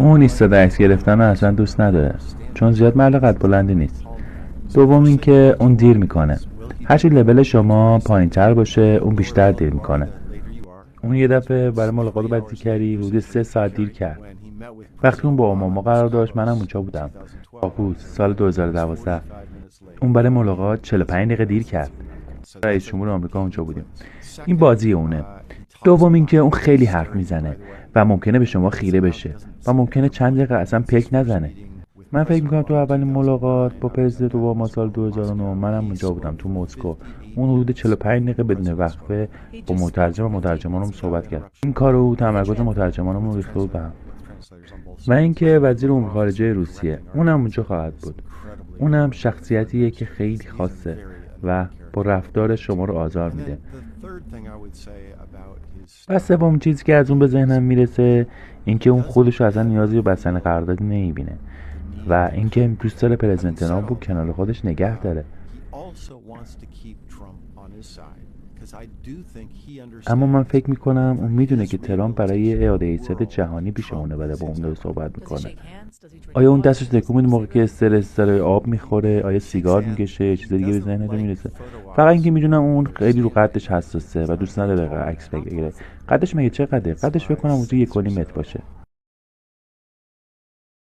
اون ایستاده عکس گرفتن رو اصلا دوست نداره، چون زیاد مرد قد بلندی نیست. دوم اینکه اون دیر میکنه. هرچی لول شما پایین تر باشه اون بیشتر دیر میکنه. اون یه دفعه برای ملاقات بدیکری حدود 3 ساعت دیر کرد. وقتی اون با اوماما قرار داشت منم اونجا بودم. آگوست سال 2012. اون برای ملاقات 45 دقیقه دیر کرد. رئیس جمهور آمریکا اونجا بودیم. این بازی اونه. دوم اینکه اون خیلی حرف میزنه و ممکنه به شما خیره بشه و ممکنه چند دقیقه اصلا پک نزنه. من فکر میکنم تو اولین ملاقات با پرزیدنت اوباما سال 2009 منم اونجا بودم تو مسکو. اون حدود 45 دقیقه بدون وقفه با مترجم و مترجمانم صحبت کرد. این کارو تمرکز مترجمانم ریخته بود بهم. و اینکه وزیر امور خارجه روسیه اونم اونجا خواهد بود. اونم شخصیتیه که خیلی خاصه و با رفتار شما رو آزار میده. و سوم چیزی که از اون به ذهنم میرسه اینکه اون خودشو اصلا نیازی به بستن قرارداد نمیبینه و اینکه دوست داره پرزیدنت ترامپ رو کنار خودش نگه داره. اما من فکر میکنم اون میدونه که ترامپ برای اعاده حیثیت جهانی پیش اونه و با اون داره صحبت میکنه. آیا اون دستش تکون میده موقعی که استرس داره، آب میخوره، آیا سیگار میکشه، چیز دیگه به ذهنت میرسه؟ فقط اینکه میدونم اون خیلی رو قدش حساسه و دوست نداره عکس بگیره. قدش مگه چقدره؟ قدش فکر کنم حدود 1.5 متر باشه.